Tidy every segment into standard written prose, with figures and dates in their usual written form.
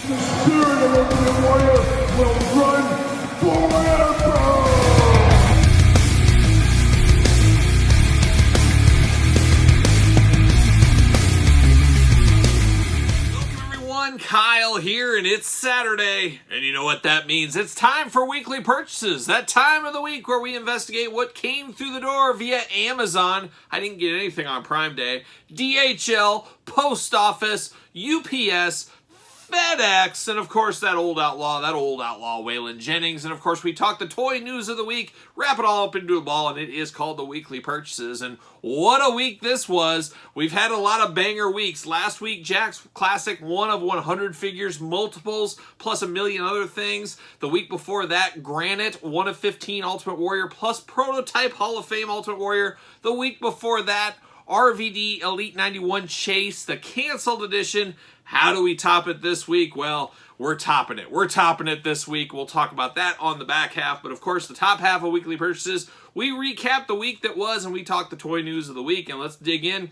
The spirit of Ultimate Warrior will run forever! Kyle here, and it's Saturday, and you know what that means. It's time for weekly purchases, that time of the week where we investigate what came through the door via Amazon. I didn't get anything on Prime Day. DHL, Post Office, UPS, FedEx, and of course that old outlaw Waylon Jennings. And of course we talk the toy news of the week, wrap it all up into a ball, and it is called the weekly purchases. And what a week this was. We've had a lot of banger weeks. Last week, Jack's Classic 1 of 100 figures, multiples, plus a million other things. The week before that, Granite 1 of 15 Ultimate Warrior, plus Prototype Hall of Fame Ultimate Warrior. The week before that, RVD Elite 91 Chase, the canceled edition. How do we top it this week? Well, we're topping it. We're topping it this week. We'll talk about that on the back half. But of course, the top half of weekly purchases, we recap the week that was and we talk the toy news of the week. And let's dig in.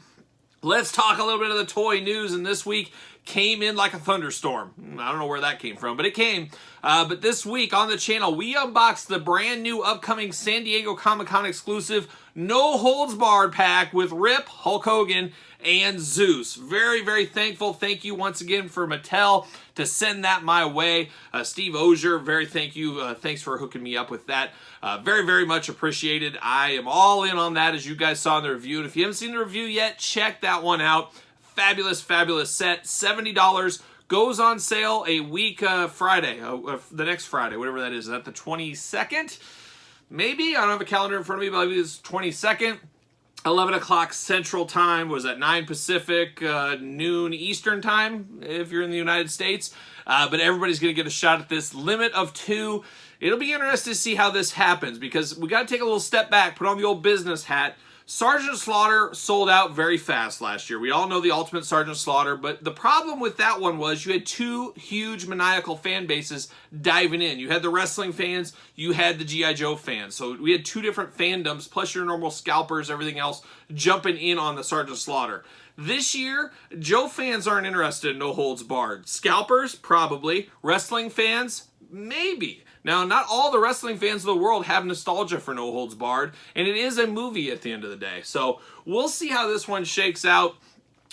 Let's talk a little bit of the toy news. And this week came in like a thunderstorm. I don't know where that came from, but it came. But this week on the channel, we unboxed the brand new upcoming San Diego Comic-Con exclusive No Holds Barred pack with Rip, Hulk Hogan, and Zeus. Very, very thankful. Thank you once again for Mattel to send that my way. Steve Ozier, very thank you. Thanks for hooking me up with that. Very, very much appreciated. I am all in on that, as you guys saw in the review. And if you haven't seen the review yet, check that one out. Fabulous, fabulous set. $70. Goes on sale a week Friday. The next Friday, whatever that is. Is that the 22nd? Maybe. I don't have a calendar in front of me, but I believe it's 22nd. 11 o'clock Central Time, was at 9 Pacific, noon Eastern Time, if you're in the United States. But everybody's going to get a shot at this. Limit of 2. It'll be interesting to see how this happens, because we got to take a little step back, put on the old business hat. Sergeant Slaughter sold out very fast last year. We all know the Ultimate Sergeant Slaughter, but the problem with that one was you had two huge maniacal fan bases diving in. You had the wrestling fans, you had the G.I. Joe fans. So we had two different fandoms, plus your normal scalpers, everything else, jumping in on the Sergeant Slaughter. This year, Joe fans aren't interested in No Holds Barred. Scalpers, probably. Wrestling fans, maybe. Now, not all the wrestling fans of the world have nostalgia for No Holds Barred, and it is a movie at the end of the day. So we'll see how this one shakes out.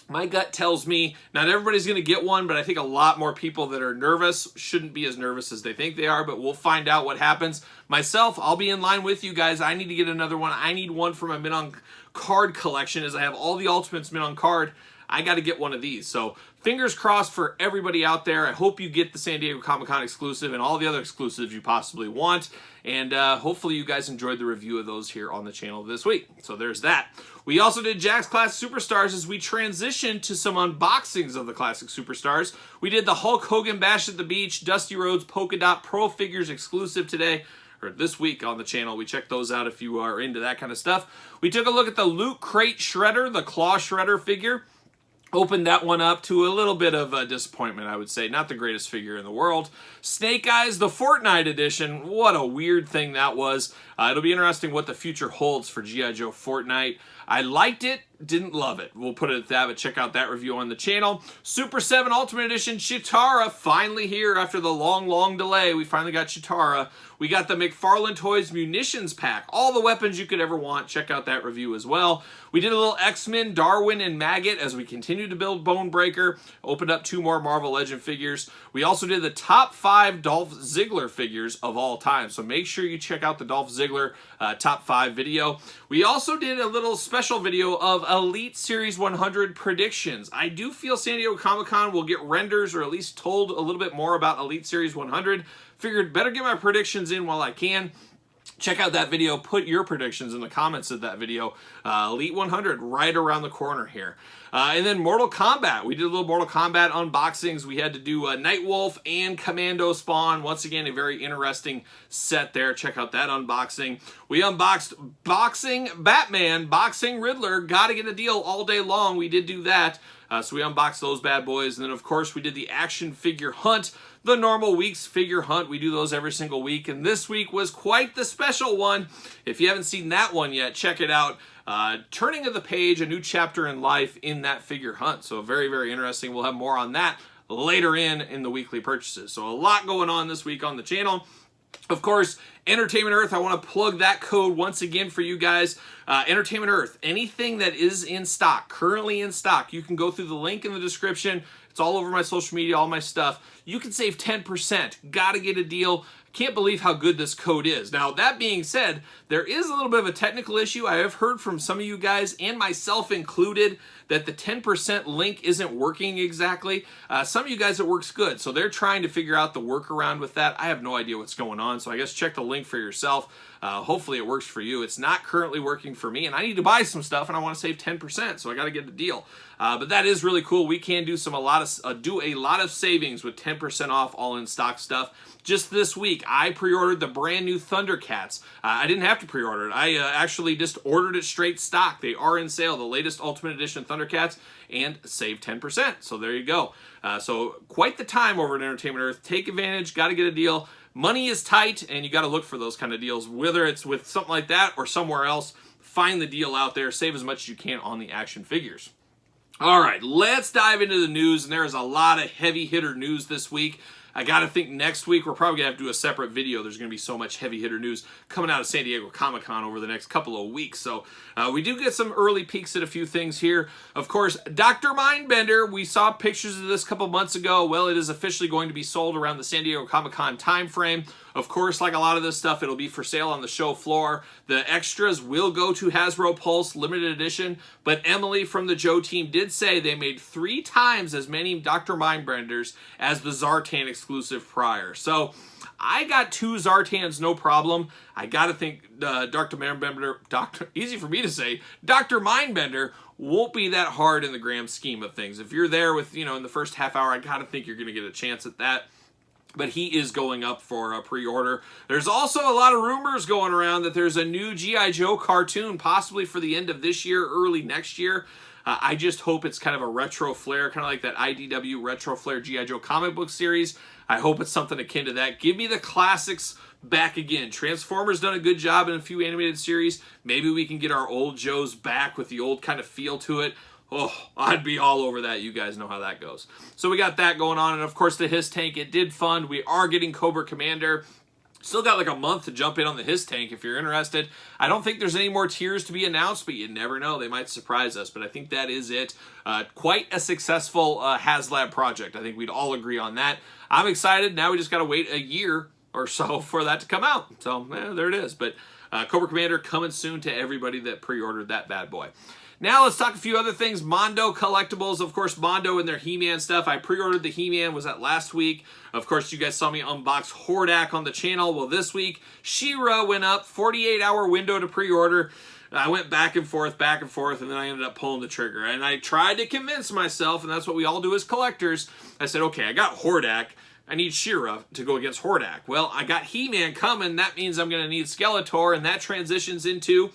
My gut tells me not everybody's going to get one, but I think a lot more people that are nervous shouldn't be as nervous as they think they are, but we'll find out what happens. Myself, I'll be in line with you guys. I need to get another one. I need one for my Mint on Card collection, as I have all the Ultimates Mint on Card. I got to get one of these. So fingers crossed for everybody out there. I hope you get the San Diego Comic-Con exclusive and all the other exclusives you possibly want. And hopefully you guys enjoyed the review of those here on the channel this week. So there's that. We also did Jack's Classic Superstars as we transitioned to some unboxings of the Classic Superstars. We did the Hulk Hogan Bash at the Beach, Dusty Rhodes Polka Dot Pro Figures exclusive today, or this week on the channel. We checked those out if you are into that kind of stuff. We took a look at the Loot Crate Shredder, the Claw Shredder figure. Opened that one up to a little bit of a disappointment, I would say. Not the greatest figure in the world. Snake Eyes, the Fortnite edition. What a weird thing that was. It'll be interesting what the future holds for G.I. Joe Fortnite. I liked it, didn't love it. We'll put it at that, but check out that review on the channel. Super 7 Ultimate Edition Chitara, finally here after the long, long delay. We finally got Chitara. We got the McFarlane Toys Munitions Pack. All the weapons you could ever want. Check out that review as well. We did a little X-Men, Darwin, and Maggot as we continue to build Bonebreaker. Opened up 2 more Marvel Legend figures. We also did the top 5 Dolph Ziggler figures of all time. So make sure you check out the Dolph Ziggler top 5 video. We also did a little special video of Elite Series 100 predictions. I do feel San Diego Comic-Con will get renders or at least told a little bit more about Elite Series 100. Figured better get my predictions in while I can. Check out that video. Put your predictions in the comments of that video. Elite 100 right around the corner here. And then Mortal Kombat. We did a little Mortal Kombat unboxings. We had to do Nightwolf and Commando Spawn. Once again, a very interesting set there. Check out that unboxing. We unboxed Boxing Batman, Boxing Riddler. Gotta get a deal all day long. We did do that. So we unboxed those bad boys. And then, of course, we did the action figure hunt. The normal week's figure hunt. We do those every single week. And this week was quite the special one. If you haven't seen that one yet, check it out. Turning of the page, a new chapter in life in that figure hunt. So very, very interesting. We'll have more on that later in the weekly purchases. So a lot going on this week on the channel. Of course, Entertainment Earth, I want to plug that code once again for you guys. Entertainment Earth, anything that is in stock, currently in stock, you can go through the link in the description. It's all over my social media, all my stuff. You can save 10%. Gotta get a deal. Can't believe how good this code is. Now, that being said, there is a little bit of a technical issue. I have heard from some of you guys, and myself included, that the 10% link isn't working exactly. Some of you guys, it works good. So they're trying to figure out the workaround with that. I have no idea what's going on. So I guess check the link for yourself. Hopefully it works for you. It's not currently working for me, and I need to buy some stuff, and I want to save 10%, so I got to get the deal. But that is really cool. We can do a lot of savings with 10% off all in stock stuff. Just this week, I pre-ordered the brand new Thundercats. I didn't have to pre-order it. I actually just ordered it straight stock. They are in sale, the latest Ultimate Edition Thundercats, and save 10%. So there you go. So quite the time over at Entertainment Earth. Take advantage. Got to get a deal. Money is tight, and you got to look for those kind of deals, whether it's with something like that or somewhere else. Find the deal out there. Save as much as you can on the action figures. All right, let's dive into the news, and there is a lot of heavy hitter news this week. I got to think next week we're probably going to have to do a separate video. There's going to be so much heavy hitter news coming out of San Diego Comic-Con over the next couple of weeks. So we do get some early peeks at a few things here. Of course, Dr. Mindbender, we saw pictures of this a couple months ago. Well, it is officially going to be sold around the San Diego Comic-Con time frame. Of course, like a lot of this stuff, it'll be for sale on the show floor. The extras will go to Hasbro Pulse Limited Edition, but Emily from the Joe team did say they made 3 times as many Dr. Mindbenders as the Zartan exclusive prior. So I got 2 Zartans, no problem. I got to think Dr. Mindbender, easy for me to say, Dr. Mindbender won't be that hard in the grand scheme of things. If you're there with, in the first half hour, I got to think you're going to get a chance at that. But he is going up for a pre-order. There's also a lot of rumors going around that there's a new G.I. Joe cartoon, possibly for the end of this year, early next year. I just hope it's kind of a retro flair, kind of like that IDW retro flair G.I. Joe comic book series. I hope it's something akin to that. Give me the classics back again. Transformers done a good job in a few animated series. Maybe we can get our old Joes back with the old kind of feel to it. Oh, I'd be all over that. You guys know how that goes. So we got that going on. And of course, the Hiss Tank, it did fund. We are getting Cobra Commander. Still got like a month to jump in on the Hiss Tank if you're interested. I don't think there's any more tiers to be announced, but you never know. They might surprise us. But I think that is it. Quite a successful HasLab project. I think we'd all agree on that. I'm excited. Now we just got to wait a year or so for that to come out. So there it is. But Cobra Commander coming soon to everybody that pre-ordered that bad boy. Now let's talk a few other things. Mondo Collectibles, of course, Mondo and their He-Man stuff. I pre-ordered the He-Man, was that last week? Of course, you guys saw me unbox Hordak on the channel. Well, this week, She-Ra went up, 48-hour window to pre-order. I went back and forth, and then I ended up pulling the trigger. And I tried to convince myself, and that's what we all do as collectors. I said, okay, I got Hordak. I need She-Ra to go against Hordak. Well, I got He-Man coming. That means I'm going to need Skeletor, and that transitions into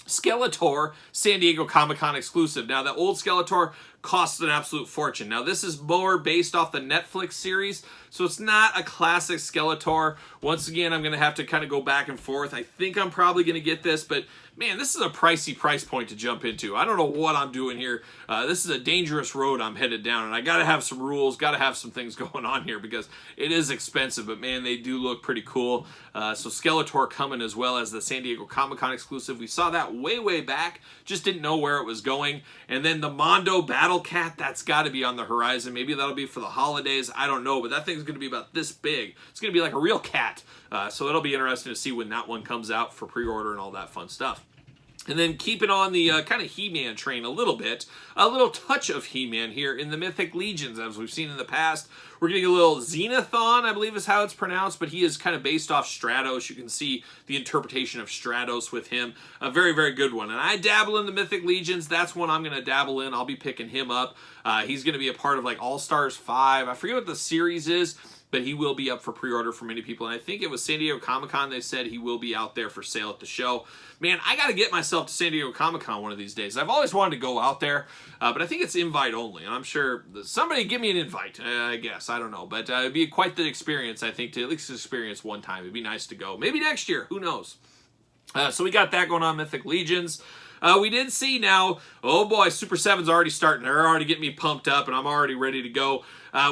Skeletor San Diego Comic-Con exclusive. Now, the old Skeletor costs an absolute fortune. Now, this is more based off the Netflix series, so it's not a classic Skeletor. Once again, I'm going to have to kind of go back and forth. I think I'm probably going to get this, but man, this is a pricey price point to jump into. I don't know what I'm doing here. This is a dangerous road I'm headed down, and I got to have some rules, got to have some things going on here because it is expensive, but man, they do look pretty cool. So Skeletor coming as well as the San Diego Comic-Con exclusive. We saw that way back, just didn't know where it was going. And then the Mondo Battle Cat, that's got to be on the horizon. Maybe that'll be for the holidays. I don't know, but that thing's going to be about this big. It's going to be like a real cat. So it'll be interesting to see when that one comes out for pre-order and all that fun stuff. And then keeping on the kind of He-Man train a little bit, a little touch of He-Man here in the Mythic Legions, as we've seen in the past. We're getting a little Xenathon, I believe is how it's pronounced, but he is kind of based off Stratos. You can see the interpretation of Stratos with him. A very good one. And I dabble in the Mythic Legions. That's one I'm going to dabble in. I'll be picking him up. He's going to be a part of like All-Stars 5. I forget what the series is, but he will be up for pre-order for many people. And I think it was San Diego Comic-Con, they said he will be out there for sale at the show. Man, I got to get myself to San Diego Comic-Con one of these days. I've always wanted to go out there, but I think it's invite only. And I'm sure somebody give me an invite, I guess. I don't know. But it'd be quite the experience, I think, to at least experience one time. It'd be nice to go. Maybe next year. Who knows? So we got that going on, Mythic Legions. We did see now, oh boy, Super 7's already starting. They're already getting me pumped up, and I'm already ready to go.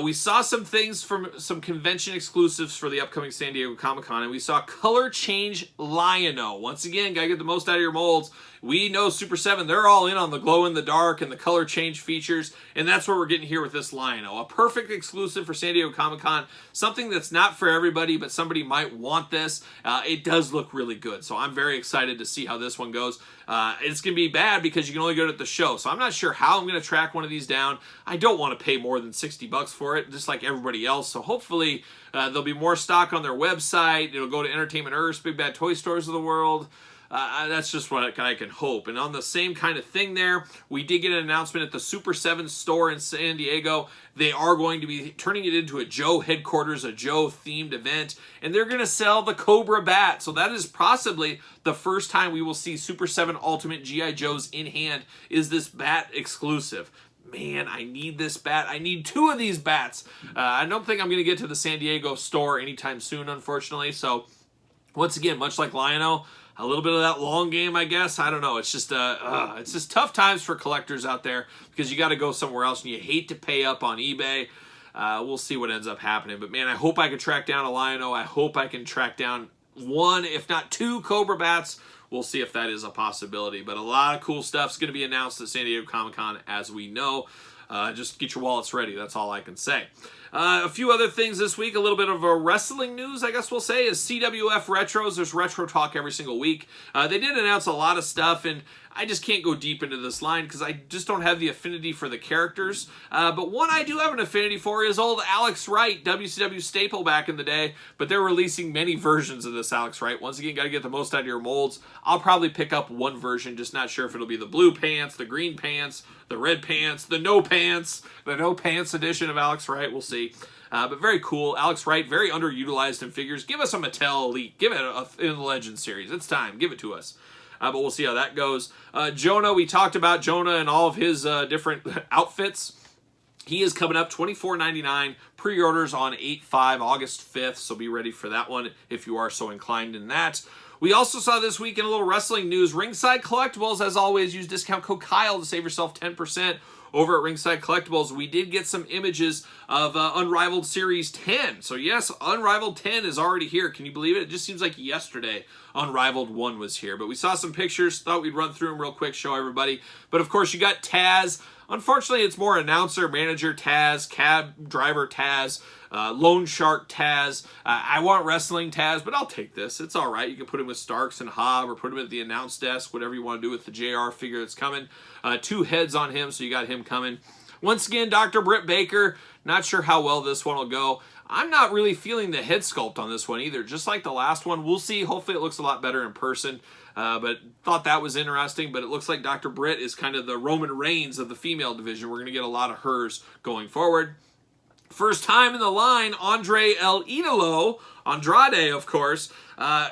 We saw some things from some convention exclusives for the upcoming San Diego Comic-Con, and we saw Color Change Lion-O. Once again, gotta get the most out of your molds. We know Super 7, they're all in on the glow-in-the-dark and the color change features, and that's what we're getting here with this Lion-O. A perfect exclusive for San Diego Comic-Con, something that's not for everybody, but somebody might want this. It does look really good, so I'm very excited to see how this one goes. It's going to be bad because you can only go to the show, so I'm not sure how I'm going to track one of these down. I don't want to pay more than $60 for it, just like everybody else, so hopefully there'll be more stock on their website. It'll go to Entertainment Earth, Big Bad Toy Stores of the world. That's just what I can hope. And on the same kind of thing there, we did get an announcement at the Super 7 store in San Diego. They are going to be turning it into a Joe headquarters, a Joe-themed event, and they're going to sell the Cobra Bat. So that is possibly the first time we will see Super 7 Ultimate G.I. Joes in hand is this Bat exclusive. Man, I need this bat. I need 2 of these bats. I don't think I'm going to get to the San Diego store anytime soon, unfortunately. So once again, much like Lion-O, a little bit of that long game, I guess. I don't know. It's just tough times for collectors out there because you got to go somewhere else and you hate to pay up on eBay. We'll see what ends up happening. But man, I hope I can track down a Lion-O. I hope I can track down 1, if not 2 Cobra Bats. We'll see if that is a possibility. But a lot of cool stuff's going to be announced at San Diego Comic-Con, as we know. Just get your wallets ready. That's all I can say. A few other things this week. A little bit of a wrestling news, I guess we'll say, is CWF Retros. There's Retro Talk every single week. They did announce a lot of stuff, and I just can't go deep into this line because I just don't have the affinity for the characters. But one I do have an affinity for is old Alex Wright, WCW staple back in the day. But they're releasing many versions of this Alex Wright. Once again, got to get the most out of your molds. I'll probably pick up one version, just not sure if it'll be the blue pants, the green pants, the red pants, the no pants edition of Alex Wright. We'll see. But very cool. Alex Wright, very underutilized in figures. Give us a Mattel Elite. Give it in the Legend series. It's time. Give it to us. But we'll see how that goes. Jonah, we talked about Jonah and all of his different outfits. He is coming up $24.99. Pre-orders on 8/5, August 5th, so be ready for that one if you are so inclined in that. We also saw this week in a little wrestling news, Ringside Collectibles, as always, use discount code Kyle to save yourself 10%. Over at Ringside Collectibles, we did get some images of Unrivaled Series 10. So yes, Unrivaled 10 is already here. Can you believe it? It just seems like yesterday Unrivaled 1 was here. But we saw some pictures, thought we'd run through them real quick, show everybody. But of course, you got Taz. Unfortunately, it's more announcer, manager Taz, cab driver Taz, Loan Shark Taz. I want wrestling Taz, but I'll take this. It's all right. You can put him with Starks and Hobb or put him at the announce desk, whatever you want to do with the JR figure that's coming. 2 heads on him, so you got him coming. Once again, Dr. Britt Baker. Not sure how well this one will go. I'm not really feeling the head sculpt on this one either. Just like the last one, we'll see. Hopefully it looks a lot better in person. But thought that was interesting. But it looks like Dr. Britt is kind of the Roman Reigns of the female division. We're going to get a lot of hers going forward. First time in the line, Andre El Idolo, Andrade, of course.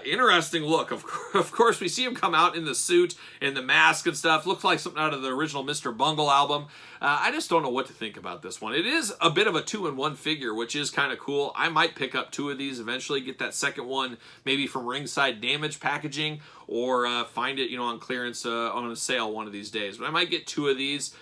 Interesting look. Of course, we see him come out in the suit and the mask and stuff. Looks like something out of the original Mr. Bungle album. I just don't know what to think about this one. It is a bit of a 2-in-1 figure, which is kind of cool. I might pick up 2 of these eventually, get that second one maybe from Ringside Damage Packaging, or find it, on clearance on a sale one of these days. But I might get 2 of these.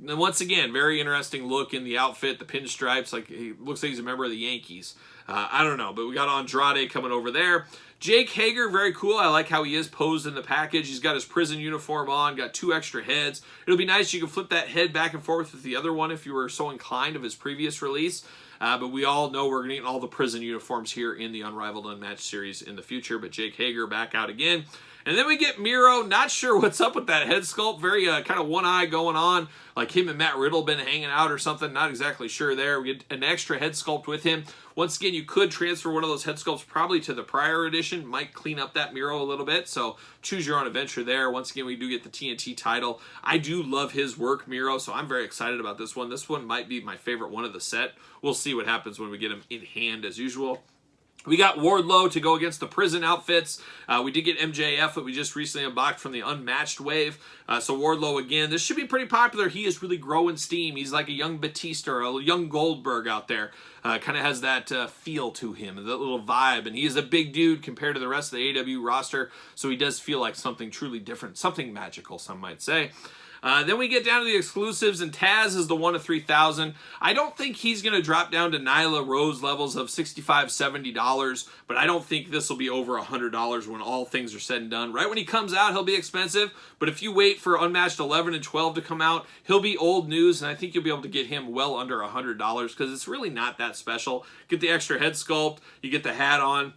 And once again, very interesting look in the outfit, the pinstripes. Like, he looks like he's a member of the Yankees. I don't know, but we got Andrade coming over there. Jake Hager, very cool. I like how he is posed in the package. He's got his prison uniform on, got 2 extra heads. It'll be nice. You can flip that head back and forth with the other one if you were so inclined of his previous release. But we all know we're going to get all the prison uniforms here in the Unrivaled Unmatched series in the future. But Jake Hager back out again. And then we get Miro. Not sure what's up with that head sculpt. Very kind of one eye going on. Like him and Matt Riddle been hanging out or something. Not exactly sure there. We get an extra head sculpt with him. Once again, you could transfer one of those head sculpts probably to the prior edition. Might clean up that Miro a little bit. So choose your own adventure there. Once again, we do get the TNT title. I do love his work, Miro. So I'm very excited about this one. This one might be my favorite one of the set. We'll see what happens when we get him in hand as usual. We got Wardlow to go against the prison outfits. We did get MJF that we just recently unboxed from the Unmatched wave. So Wardlow again. This should be pretty popular. He is really growing steam. He's like a young Batista or a young Goldberg out there. Kind of has that feel to him, that little vibe. And he is a big dude compared to the rest of the AEW roster. So he does feel like something truly different, something magical, some might say. Then we get down to the exclusives, and Taz is the 1 of 3,000. I don't think he's going to drop down to Nyla Rose levels of $65, $70, but I don't think this will be over $100 when all things are said and done. Right when he comes out, he'll be expensive, but if you wait for Unmatched 11 and 12 to come out, he'll be old news, and I think you'll be able to get him well under $100 because it's really not that special. Get the extra head sculpt, you get the hat on,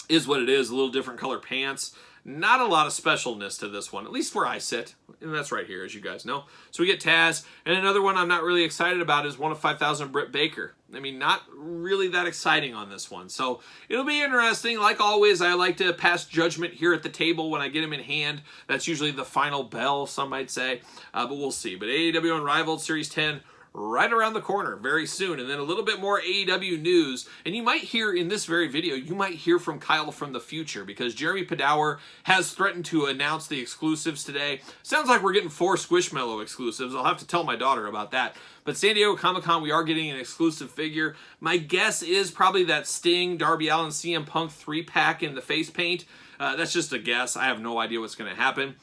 is what it is, a little different color pants. Not a lot of specialness to this one, at least where I sit. And that's right here, as you guys know. So we get Taz. And another one I'm not really excited about is 1 of 5,000 Britt Baker. I mean, not really that exciting on this one. So it'll be interesting. Like always, I like to pass judgment here at the table when I get them in hand. That's usually the final bell, some might say. But we'll see. But AEW Unrivaled Series 10, right around the corner very soon. And then a little bit more AEW news. And you might hear in this very video, you might hear from Kyle from the future because Jeremy Padower has threatened to announce the exclusives today. Sounds like we're getting 4 Squishmallow exclusives. I'll have to tell my daughter about that. But San Diego Comic-Con, we are getting an exclusive figure. My guess is probably that Sting, Darby Allin, CM Punk 3-pack in the face paint. That's just a guess. I have no idea what's going to happen.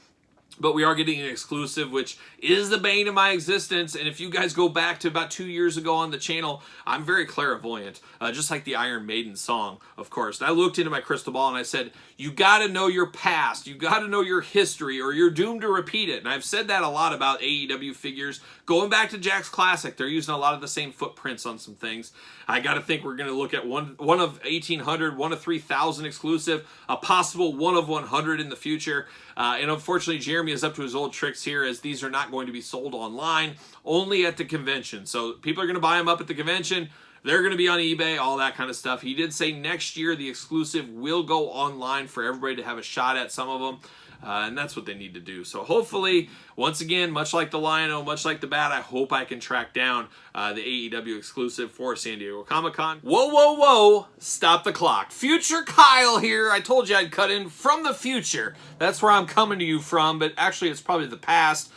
But we are getting an exclusive, which is the bane of my existence. And if you guys go back to about 2 years ago on the channel, I'm very clairvoyant, just like the Iron Maiden song, of course. And I looked into my crystal ball and I said, you got to know your past. You got to know your history or you're doomed to repeat it. And I've said that a lot about AEW figures. Going back to Jack's Classic, they're using a lot of the same footprints on some things. I got to think we're going to look at one of 1,800, 1 of 3,000 exclusive, a possible 1 of 100 in the future. And unfortunately, Jeremy is up to his old tricks here as these are not going to be sold online, only at the convention. So people are going to buy them up at the convention. They're going to be on eBay, all that kind of stuff. He did say next year the exclusive will go online for everybody to have a shot at some of them. And that's what they need to do. So hopefully, once again, much like the Lion-O, much like the Bat, I hope I can track down the AEW exclusive for San Diego Comic-Con. Whoa, whoa, whoa. Stop the clock. Future Kyle here. I told you I'd cut in from the future. That's where I'm coming to you from, but actually it's probably the past.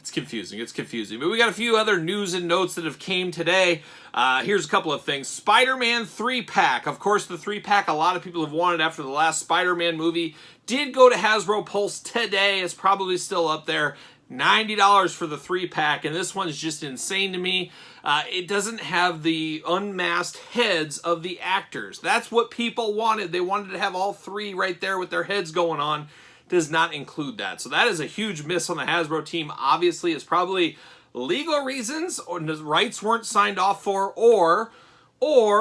It's confusing. But we got a few other news and notes that have came today. Here's a couple of things. Spider-Man 3-pack. Of course, the 3-pack a lot of people have wanted after the last Spider-Man movie did go to Hasbro Pulse today. It's probably still up there. $90 for the 3-pack, and this one's just insane to me. It doesn't have the unmasked heads of the actors. That's what people wanted. They wanted to have all 3 right there with their heads going on. Does not include that. So that is a huge miss on the Hasbro team. Obviously, it's probably legal reasons, or the rights weren't signed off for, or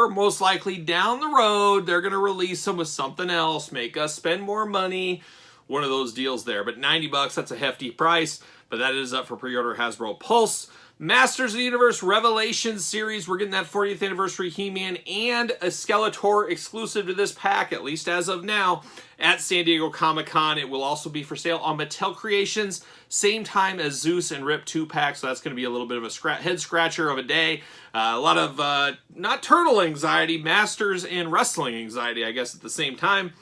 most likely down the road, they're going to release them with something else, make us spend more money. One of those deals there. But $90, that's a hefty price. But that is up for pre-order Hasbro Pulse. Masters of the Universe Revelations series. We're getting that 40th anniversary He-Man and a Skeletor exclusive to this pack, at least as of now, at San Diego Comic-Con. It will also be for sale on Mattel Creations, same time as Zeus and Rip 2-pack, so that's going to be a little bit of a head scratcher of a day. A lot of, not turtle anxiety, Masters and wrestling anxiety, I guess, at the same time.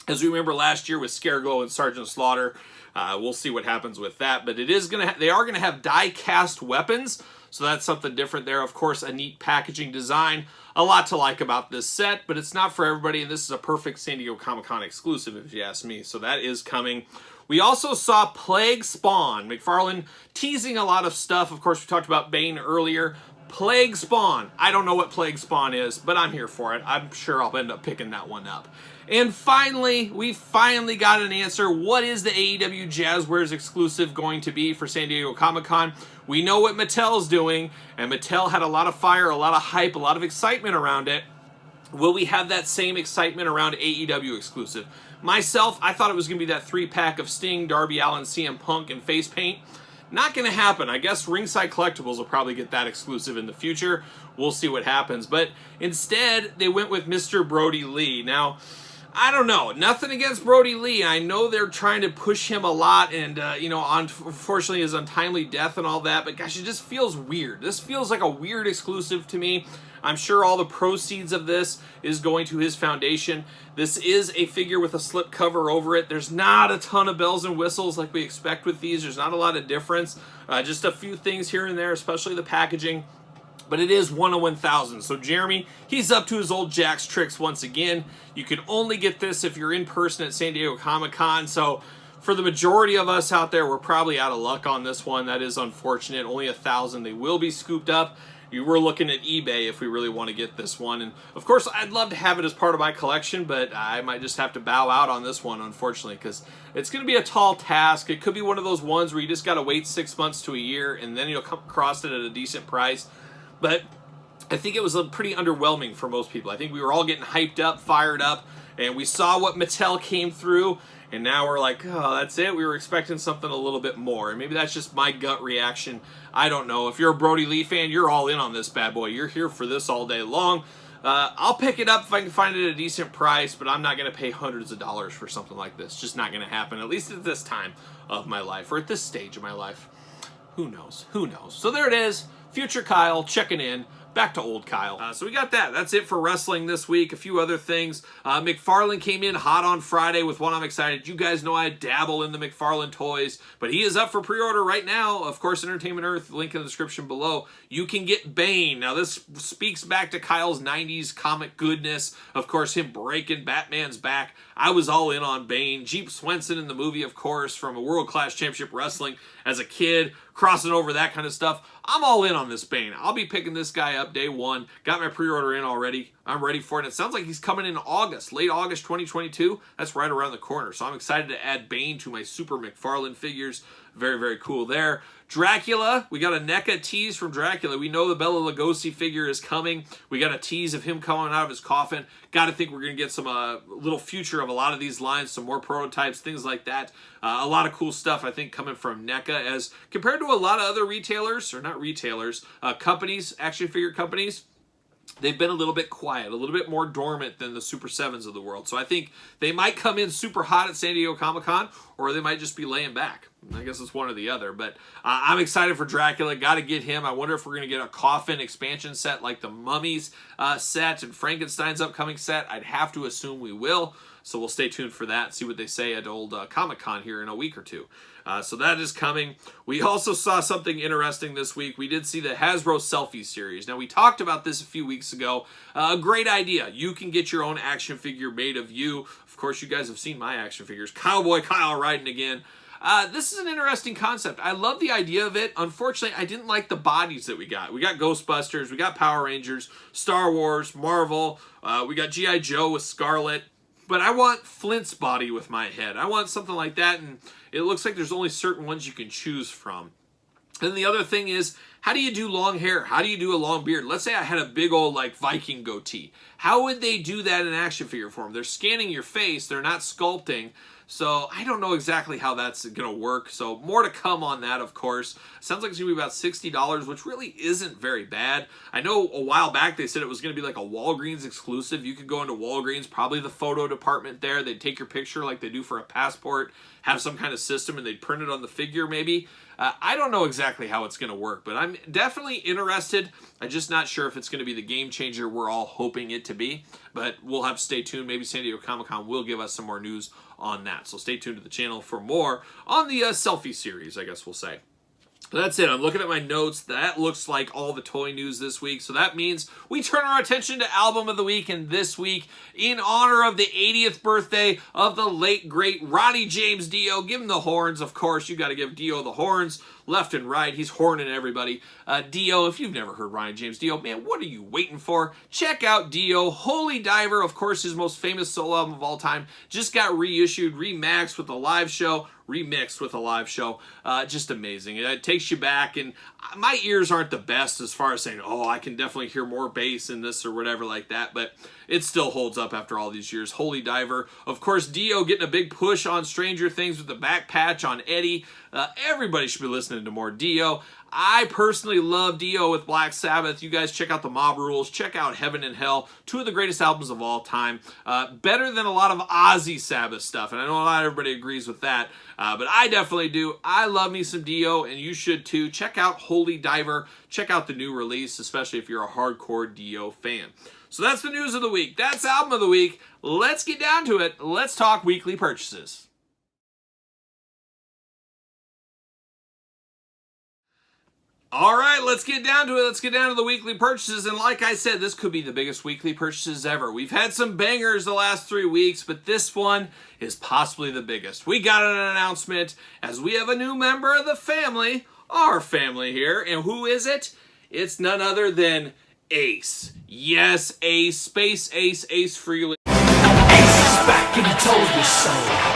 As we remember last year with Scareglow and Sergeant Slaughter, we'll see what happens with that. But it is they are gonna have die-cast weapons, so that's something different there. Of course, a neat packaging design. A lot to like about this set, but it's not for everybody, and this is a perfect San Diego Comic-Con exclusive, if you ask me. So that is coming. We also saw Plague Spawn. McFarlane teasing a lot of stuff. Of course, we talked about Bane earlier. Plague Spawn. I don't know what Plague Spawn is, but I'm here for it. I'm sure I'll end up picking that one up. And finally, we finally got an answer. What is the AEW Jazzwares exclusive going to be for San Diego Comic-Con? We know what Mattel's doing, and Mattel had a lot of fire, a lot of hype, a lot of excitement around it. Will we have that same excitement around AEW exclusive? Myself, I thought it was going to be that 3-pack of Sting, Darby Allin, CM Punk, and face paint. Not going to happen. I guess Ringside Collectibles will probably get that exclusive in the future. We'll see what happens. But instead, they went with Mr. Brody Lee. Now, I don't know. Nothing against Brody Lee. I know they're trying to push him a lot and, unfortunately his untimely death and all that. But gosh, it just feels weird. This feels like a weird exclusive to me. I'm sure all the proceeds of this is going to his foundation. This is a figure with a slip cover over it. There's not a ton of bells and whistles like we expect with these. There's not a lot of difference. Just a few things here and there, especially the packaging. But it is 1 of 1,000. So Jeremy, he's up to his old Jack's tricks once again. You can only get this if you're in person at San Diego Comic-Con. So For the majority of us out there, we're probably out of luck on this one. That is unfortunate. Only 1,000. They will be scooped up. You were looking at eBay if we really want to get this one. And of course, I'd love to have it as part of my collection, but I might just have to bow out on this one, unfortunately, because it's going to be a tall task. It could be one of those ones where you just got to wait 6 months to a year, and then you'll come across it at a decent price. But I think it was pretty underwhelming for most people. I think we were all getting hyped up, fired up, and we saw what Mattel came through, and now we're like, oh, that's it? We were expecting something a little bit more. And maybe that's just my gut reaction. I don't know. If you're a Brody Lee fan, you're all in on this bad boy. You're here for this all day long. I'll pick it up if I can find it at a decent price, but I'm not going to pay hundreds of dollars for something like this. Just not going to happen, at least at this time of my life, or at this stage of my life. Who knows? Who knows? So there it is. Future Kyle checking in. Back to old Kyle. So we got that. That's it for wrestling this week. A few other things. McFarlane came in hot on Friday with one I'm excited. You guys know I dabble in the McFarlane toys, but he is up for pre-order right now. Of course, Entertainment Earth, link in the description below. You can get Bane. Now, this speaks back to Kyle's 90s comic goodness. Of course, him breaking Batman's back. I was all in on Bane. Jeep Swenson in the movie, of course, from a World Class Championship Wrestling as a kid, crossing over that kind of stuff. I'm all in on this Bane. I'll be picking this guy up day one. Got my pre-order in already. I'm ready for it. It sounds like he's coming in August, late August 2022. That's right around the corner. So I'm excited to add Bane to my Super McFarlane figures. Very, very cool there. Dracula, we got a NECA tease from Dracula. We know the Bela Lugosi figure is coming. We got a tease of him coming out of his coffin. Got to think we're going to get some little future of a lot of these lines, some more prototypes, things like that. A lot of cool stuff, I think, coming from NECA as compared to a lot of other retailers, or not retailers, companies, action figure companies. They've been a little bit quiet, a little bit more dormant than the Super 7s of the world. So I think they might come in super hot at San Diego Comic-Con, or they might just be laying back. I guess it's one or the other. But I'm excited for Dracula. Got to get him. I wonder if we're going to get a coffin expansion set like the Mummies set and Frankenstein's upcoming set. I'd have to assume we will. So we'll stay tuned for that, see what they say at old Comic-Con here in a week or two. So that is coming. We also saw something interesting this week. We did see the Hasbro Selfie Series. Now, we talked about this a few weeks ago. A great idea. You can get your own action figure made of you. Of course, you guys have seen my action figures. Cowboy Kyle riding again. This is an interesting concept. I love the idea of it. Unfortunately, I didn't like the bodies that we got. We got Ghostbusters, we got Power Rangers, Star Wars, Marvel, we got G.I. Joe with Scarlet. But I want Flint's body with my head. I want something like that, and it looks like there's only certain ones you can choose from. And the other thing is, how do you do long hair? How do you do a long beard? Let's say I had a big old like Viking goatee. How would they do that in action figure form? They're scanning your face. They're not sculpting. So I don't know exactly how that's going to work. So more to come on that, of course. Sounds like it's going to be about $60, which really isn't very bad. I know a while back they said it was going to be like a Walgreens exclusive. You could go into Walgreens, probably the photo department there. They'd take your picture like they do for a passport, have some kind of system, and they'd print it on the figure maybe. I don't know exactly how it's going to work, but I'm definitely interested. I'm just not sure if it's going to be the game changer we're all hoping it to be, but we'll have to stay tuned. Maybe San Diego Comic-Con will give us some more news on that. So stay tuned to the channel for more on the selfie series, I guess we'll say. That's it. I'm looking at my notes. That looks like all the toy news this week. So that means we turn our attention to Album of the Week. And this week, in honor of the 80th birthday of the late, great Ronnie James Dio, give him the horns. Of course, you got to give Dio the horns. Left and right, he's horning everybody. Dio, if you've never heard Ronnie James Dio, man, what are you waiting for? Check out Dio. Holy Diver, of course, his most famous solo album of all time. Just got reissued, remaxed with a live show. Remixed with a live show. Just amazing. It takes you back, and my ears aren't the best as far as saying, oh, I can definitely hear more bass in this or whatever like that, but it still holds up after all these years. Holy Diver. Of course, Dio getting a big push on Stranger Things with the back patch on Eddie. Everybody should be listening to more Dio. I personally love Dio with Black Sabbath. You guys check out the Mob Rules. Check out Heaven and Hell. Two of the greatest albums of all time. Better than a lot of Ozzy Sabbath stuff. And I know not everybody agrees with that. But I definitely do. I love me some Dio, and you should too. Check out Holy Diver. Check out the new release, especially if you're a hardcore Dio fan. So that's the news of the week. That's Album of the Week. Let's get down to it. Let's talk weekly purchases. All right, let's get down to it. Let's get down to the weekly purchases. And like I said, this could be the biggest weekly purchases ever. We've had some bangers the last 3 weeks, but this one is possibly the biggest. We got an announcement as we have a new member of the family, our family here. And who is it? It's none other than Ace. Yes, Ace, Space Ace, Ace Freely. Ace is back and I told you so.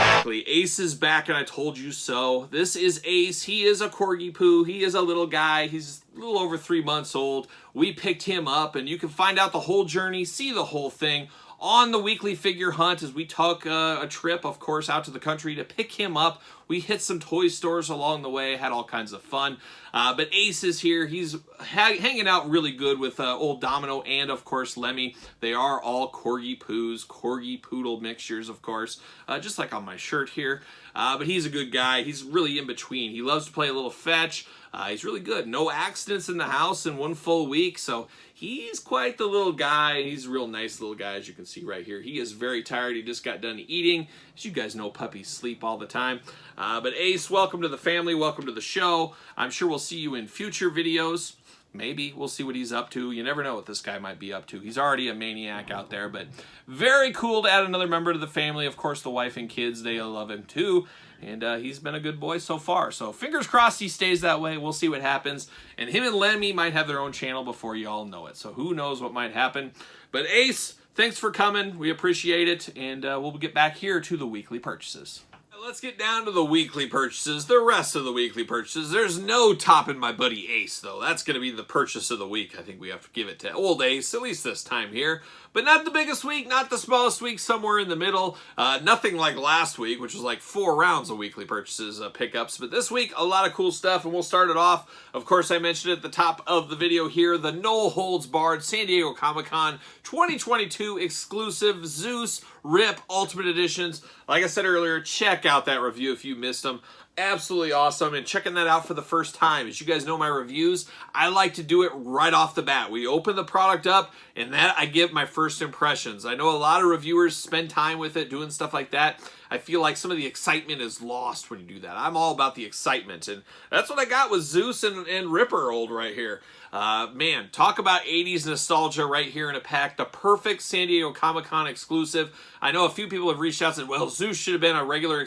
Ace is back and I told you so. This is Ace. He is a corgi poo. He is a little guy. He's a little over 3 months old. We picked him up, and you can find out the whole journey, see the whole thing on the weekly figure hunt as we took a trip, of course, out to the country to pick him up. We hit some toy stores along the way, had all kinds of fun. But Ace is here. He's hanging out really good with old Domino and, of course, Lemmy. They are all corgi poos, corgi poodle mixtures, of course, just like on my shirt here. But he's a good guy. He's really in between. He loves to play a little fetch. He's really good. No accidents in the house in 1 full week, so he's quite the little guy. He's a real nice little guy, as you can see right here. He is very tired. He just got done eating. As you guys know, puppies sleep all the time. But Ace, welcome to the family. Welcome to the show. I'm sure we'll see you in future videos. Maybe. We'll see what he's up to. You never know what this guy might be up to. He's already a maniac out there, but very cool to add another member to the family. Of course, the wife and kids, they love him too. And he's been a good boy so far. So fingers crossed he stays that way. We'll see what happens. And him and Lemmy might have their own channel before you all know it. So who knows what might happen. But Ace, thanks for coming. We appreciate it. And we'll get back here to the weekly purchases. Let's get down to the weekly purchases, the rest of the weekly purchases. There's no topping my buddy Ace, though. That's going to be the purchase of the week. I think we have to give it to old Ace, at least this time here. But not the biggest week, not the smallest week, somewhere in the middle. Nothing like last week, which was like 4 rounds of weekly purchases, pickups. But this week, a lot of cool stuff, and we'll start it off. Of course, I mentioned at the top of the video here, the No Holds Barred San Diego Comic-Con 2022 exclusive Zeus Rip Ultimate Editions. Like I said earlier, check out that review if you missed them. Absolutely awesome, and checking that out for the first time. As you guys know my reviews, I like to do it right off the bat. We open the product up, and that I give my first impressions. I know a lot of reviewers spend time with it, doing stuff like that. I feel like some of the excitement is lost when you do that. I'm all about the excitement, and that's what I got with Zeus and Ripper old right here. Man, talk about 80s nostalgia right here in a pack. The perfect San Diego Comic-Con exclusive. I know a few people have reached out and said, well, Zeus should have been a regular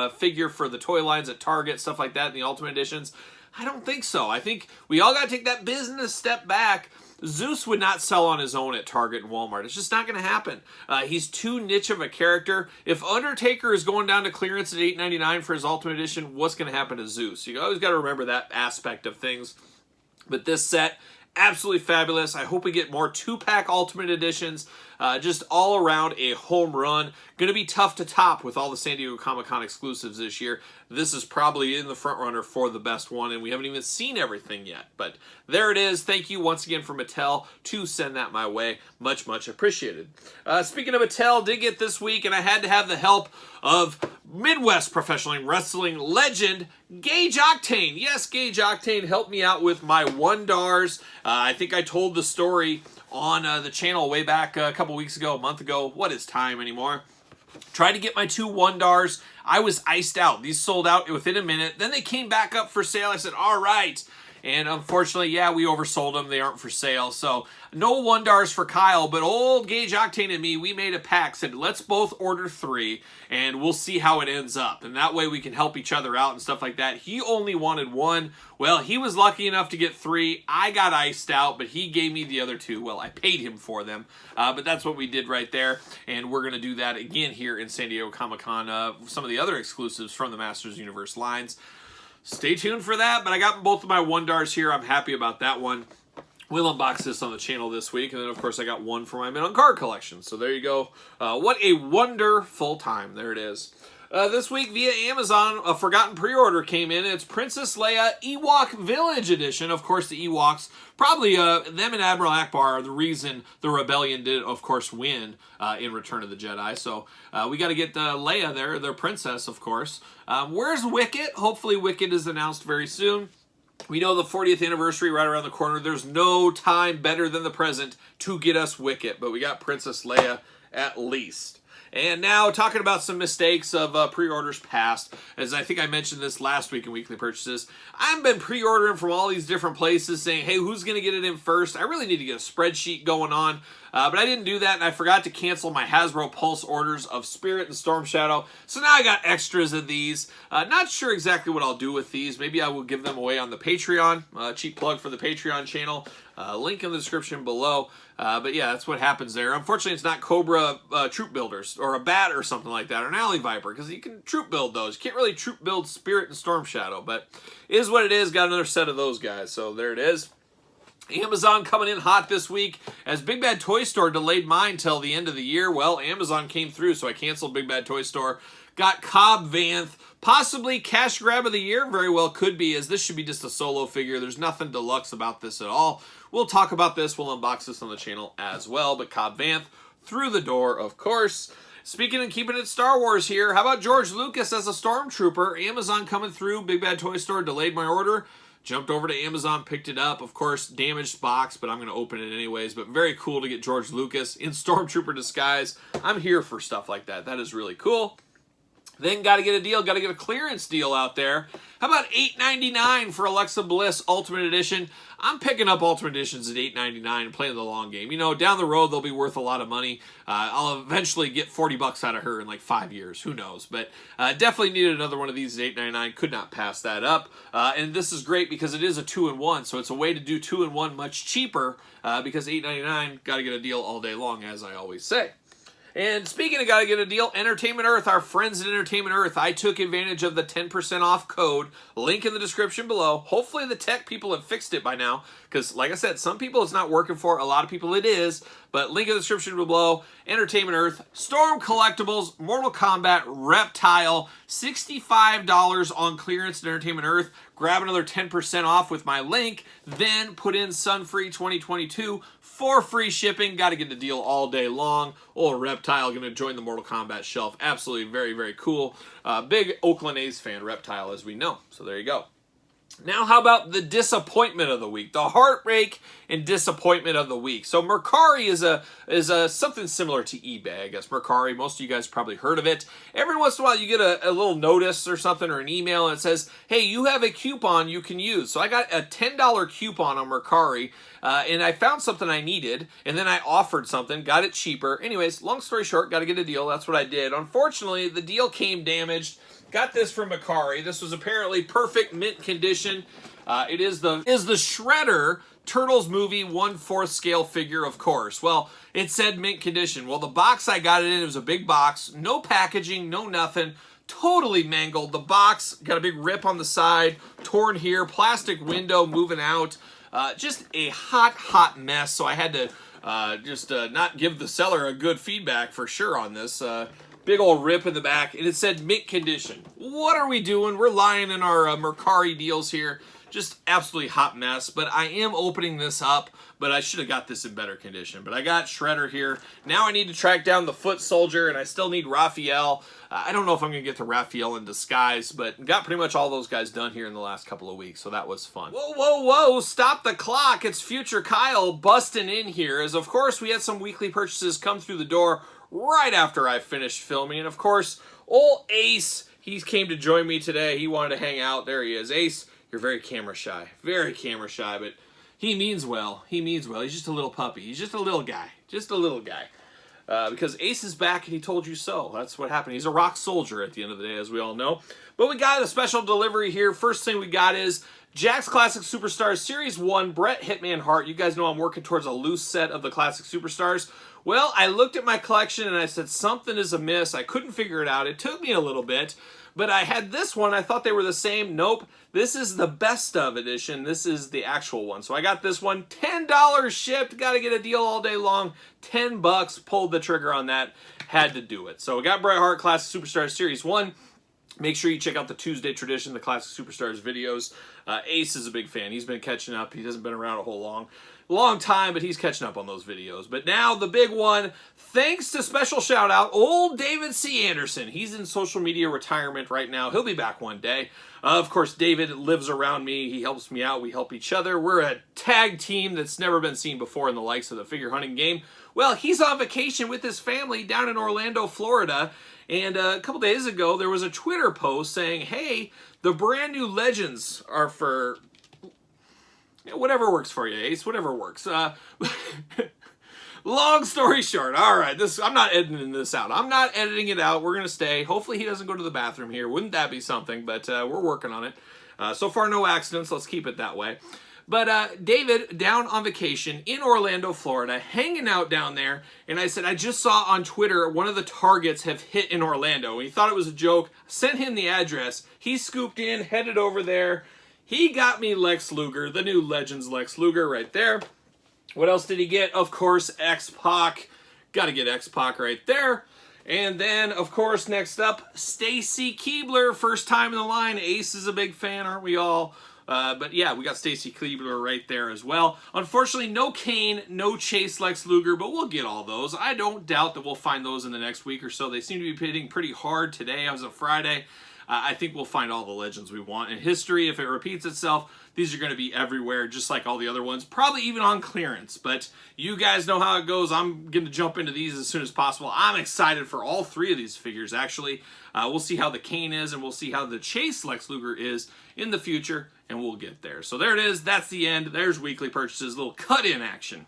figure for the toy lines at Target, stuff like that in the Ultimate Editions. I don't think so. I think we all got to take that business step back. Zeus would not sell on his own at Target and Walmart. It's just not going to happen. He's too niche of a character. If Undertaker is going down to clearance at $8.99 for his Ultimate Edition, what's going to happen to Zeus? You always got to remember that aspect of things. But this set, absolutely fabulous. I hope we get more 2-pack Ultimate Editions. Just all around a home run. Going to be tough to top with all the San Diego Comic-Con exclusives this year. This is probably in the front runner for the best one, and we haven't even seen everything yet. But there it is. Thank you once again for Mattel to send that my way. Much, much appreciated. Speaking of Mattel, did get this week, and I had to have the help of Midwest Professional Wrestling legend Gage Octane. Yes, Gage Octane helped me out with my $1. I think I told the story on the channel way back a couple weeks ago, a month ago. What is time anymore? Tried to get my 2 $1. I was iced out. These sold out within a minute. Then they came back up for sale. I said, all right. And unfortunately, yeah, we oversold them. They aren't for sale. So no $1 for Kyle, but old Gage Octane and me, we made a pact. Said, let's both order 3, and we'll see how it ends up. And that way we can help each other out and stuff like that. He only wanted 1. Well, he was lucky enough to get 3. I got iced out, but he gave me the other 2. Well, I paid him for them. But that's what we did right there. And we're going to do that again here in San Diego Comic-Con. Some of the other exclusives from the Masters Universe lines. Stay tuned for that, but I got both of my $1 here. I'm happy about that one. We'll unbox this on the channel this week, and then, of course, I got 1 for my Men on Card collection. So there you go. What a wonderful time. There it is. This week via Amazon, a forgotten pre-order came in. It's Princess Leia Ewok Village Edition. Of course, the Ewoks, probably them and Admiral Akbar are the reason the rebellion did, of course, win in Return of the Jedi. So we got to get Leia there, their princess, of course. Where's Wicket? Hopefully Wicket is announced very soon. We know the 40th anniversary right around the corner. There's no time better than the present to get us Wicket, but we got Princess Leia at least. And now talking about some mistakes of pre-orders past, as I think I mentioned this last week in weekly purchases, I've been pre-ordering from all these different places saying, hey, who's going to get it in first? I really need to get a spreadsheet going on, but I didn't do that, and I forgot to cancel my Hasbro Pulse orders of Spirit and Storm Shadow, so now I got extras of these. Not sure exactly what I'll do with these. Maybe I will give them away on the Patreon. Cheap plug for the Patreon channel. Link in the description below. But yeah, that's what happens there. Unfortunately, it's not Cobra troop builders or a bat or something like that, or an Alley Viper, because you can troop build those. You can't really troop build Spirit and Storm Shadow, but it is what it is. Got another set of those guys, so there it is. Amazon coming in hot this week, as Big Bad Toy Store delayed mine till the end of the year. Well, Amazon came through, so I canceled Big Bad Toy Store. Got Cobb Vanth, possibly cash grab of the year. Very well could be, as this should be just a solo figure. There's nothing deluxe about this at all. We'll talk about this. We'll unbox this on the channel as well. But Cobb Vanth through the door, of course. Speaking and keeping it Star Wars here, how about George Lucas as a Stormtrooper? Amazon coming through. Big Bad Toy Store delayed my order. Jumped over to Amazon, picked it up. Of course, damaged box, but I'm going to open it anyways. But very cool to get George Lucas in Stormtrooper disguise. I'm here for stuff like that. That is really cool. Then got to get a deal, got to get a clearance deal out there. How about $8.99 for Alexa Bliss Ultimate Edition? I'm picking up Ultimate Editions at $8.99 and playing the long game. You know, down the road, they'll be worth a lot of money. I'll eventually get 40 bucks out of her in like 5 years. Who knows? But definitely needed another one of these at $8.99. Could not pass that up. And this is great because it is a 2-in-1, so it's a way to do 2-in-1 much cheaper because $8.99, got to get a deal all day long, as I always say. And speaking of gotta get a deal, Entertainment Earth, our friends at Entertainment Earth, I took advantage of the 10% off code. Link in the description below. Hopefully the tech people have fixed it by now, because like I said, some people it's not working for, a lot of people it is. But link in the description below. Entertainment Earth, Storm Collectibles, Mortal Kombat, Reptile, $65 on clearance at Entertainment Earth. Grab another 10% off with my link, then put in Sunfree 2022 for free shipping. Got to get the deal all day long. Or Reptile going to join the Mortal Kombat shelf. Absolutely very, very cool. Big Oakland A's fan, Reptile, as we know. So there you go. Now, how about the disappointment of the week? The heartbreak and disappointment of the week. So Mercari is something similar to eBay, I guess. Mercari, most of you guys probably heard of it. Every once in a while, you get a little notice or something or an email, and it says, hey, you have a coupon you can use. So I got a $10 coupon on Mercari, and I found something I needed, and then I offered something, got it cheaper. Anyways, long story short, got to get a deal. That's what I did. Unfortunately, the deal came damaged. Got this from Mercari. This was apparently perfect mint condition. It is the Shredder Turtles movie 1/4 scale figure, of course. Well, it said mint condition. Well, the box I got it in, it was a big box. No packaging, no nothing. Totally mangled. The box got a big rip on the side, torn here, plastic window moving out. Just a hot mess. So I had to not give the seller a good feedback for sure on this. Big old rip in the back, and it said mint condition. What are we doing? We're lying in our Mercari deals here. Just absolutely hot mess, but I am opening this up, but I should have got this in better condition. But I got Shredder here. Now I need to track down the Foot Soldier, and I still need Raphael. I don't know if I'm going to get to Raphael in disguise, but got pretty much all those guys done here in the last couple of weeks, so that was fun. Whoa, stop the clock. It's Future Kyle busting in here, as of course we had some weekly purchases come through the door right after I finished filming. And of course, old Ace, he came to join me today. He wanted to hang out. There he is. Ace, you're very camera shy, but he means well. He means well. He's just a little puppy. He's just a little guy. Because Ace is back and he told you so. That's what happened. He's a rock soldier at the end of the day, as we all know. But we got a special delivery here. First thing we got is Jack's Classic Superstars Series 1, Bret Hitman Hart. You guys know I'm working towards a loose set of the Classic Superstars. Well, I looked at my collection and I said something is amiss. I couldn't figure it out. It took me a little bit, but I had this one. I thought they were the same. Nope. This is the best of edition. This is the actual one. So I got this one. $10 shipped. Got to get a deal all day long. 10 bucks. Pulled the trigger on that. Had to do it. So we got Bret Hart Classic Superstars Series 1. Make sure you check out the Tuesday Tradition, the Classic Superstars videos. Ace is a big fan. He's been catching up. He hasn't been around a whole long time, but he's catching up on those videos. But now the big one, thanks to special shout out, old David C. Anderson. He's in social media retirement right now. He'll be back one day. Of course, David lives around me. He helps me out. We help each other. We're a tag team that's never been seen before in the likes of the figure hunting game. Well, he's on vacation with his family down in Orlando, Florida. And a couple days ago, there was a Twitter post saying, hey, the brand new Legends are for... whatever works for you, Ace. Whatever works. Long story short. All right. I'm not editing this out. I'm not editing it out. We're going to stay. Hopefully he doesn't go to the bathroom here. Wouldn't that be something? But we're working on it. So far, no accidents. Let's keep it that way. But David, down on vacation in Orlando, Florida, hanging out down there. And I said, I just saw on Twitter one of the targets have hit in Orlando. And he thought it was a joke. Sent him the address. He scooped in, headed over there. He got me Lex Luger, the new Legends Lex Luger right there. What else did he get? Of course, X-Pac. Got to get X-Pac right there. And then, of course, next up, Stacy Keibler. First time in the line. Ace is a big fan, aren't we all? But yeah, we got Stacy Keibler right there as well. Unfortunately, no Kane, no Chase Lex Luger, but we'll get all those. I don't doubt that we'll find those in the next week or so. They seem to be hitting pretty hard today. It was a Friday. I think we'll find all the Legends we want. In history, if it repeats itself, these are going to be everywhere, just like all the other ones. Probably even on clearance, but you guys know how it goes. I'm going to jump into these as soon as possible. I'm excited for all three of these figures, actually. We'll see how the Kane is, and we'll see how the Chase Lex Luger is in the future, and we'll get there. So there it is. That's the end. There's weekly purchases, a little cut-in action.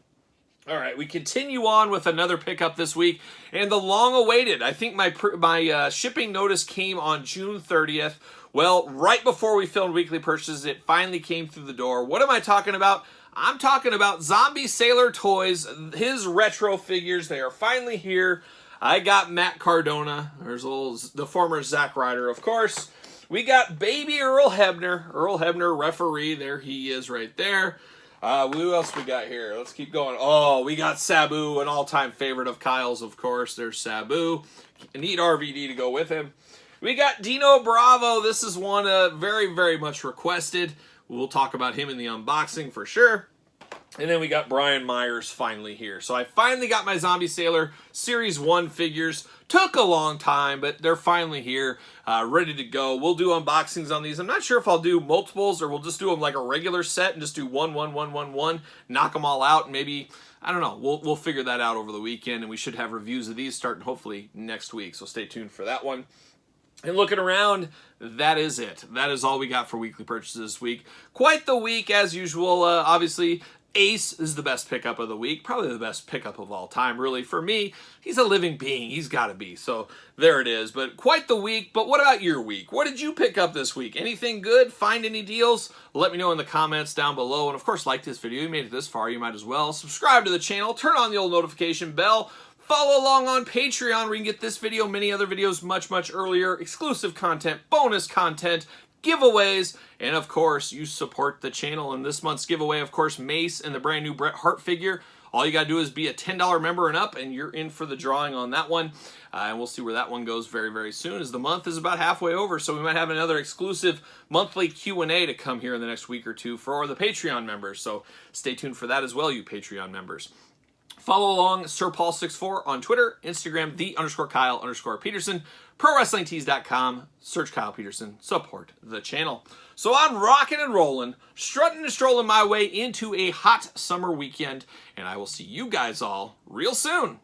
All right, we continue on with another pickup this week, and the long-awaited. I think my shipping notice came on June 30th. Well, right before we filmed weekly purchases, it finally came through the door. What am I talking about? I'm talking about Zombie Sailor Toys, his retro figures. They are finally here. I got Matt Cardona. There's the former Zack Ryder, of course. We got baby Earl Hebner. Earl Hebner, referee. There he is right there. Who else we got here? Let's keep going. Oh, we got Sabu, an all-time favorite of Kyle's, of course. There's Sabu. Need RVD to go with him. We got Dino Bravo. This is one very, very much requested. We'll talk about him in the unboxing for sure. And then we got Brian Myers finally here. So I finally got my Zombie Sailor Series 1 figures. Took a long time, but they're finally here, ready to go. We'll do unboxings on these. I'm not sure if I'll do multiples or we'll just do them like a regular set and just do one, knock them all out, and maybe, I don't know. We'll figure that out over the weekend, and we should have reviews of these starting hopefully next week. So stay tuned for that one. And looking around, that is it. That is all we got for weekly purchases this week. Quite the week as usual. Obviously, Ace is the best pickup of the week. Probably the best pickup of all time, really. For me, he's a living being. He's got to be. So there it is. But quite the week. But what about your week? What did you pick up this week? Anything good? Find any deals? Let me know in the comments down below. And of course, like this video. You made it this far. You might as well subscribe to the channel. Turn on the old notification bell. Follow along on Patreon where you can get this video, many other videos much, much earlier, exclusive content, bonus content, giveaways, and of course, you support the channel. In this month's giveaway, of course, Mace and the brand new Bret Hart figure. All you got to do is be a $10 member and up, and you're in for the drawing on that one. And we'll see where that one goes very, very soon, as the month is about halfway over, so we might have another exclusive monthly Q&A to come here in the next week or two for the Patreon members. So stay tuned for that as well, you Patreon members. Follow along SirPaul64 on Twitter, Instagram, _Kyle_Peterson, ProWrestlingTees.com, search Kyle Peterson, support the channel. So I'm rocking and rolling, strutting and strolling my way into a hot summer weekend, and I will see you guys all real soon.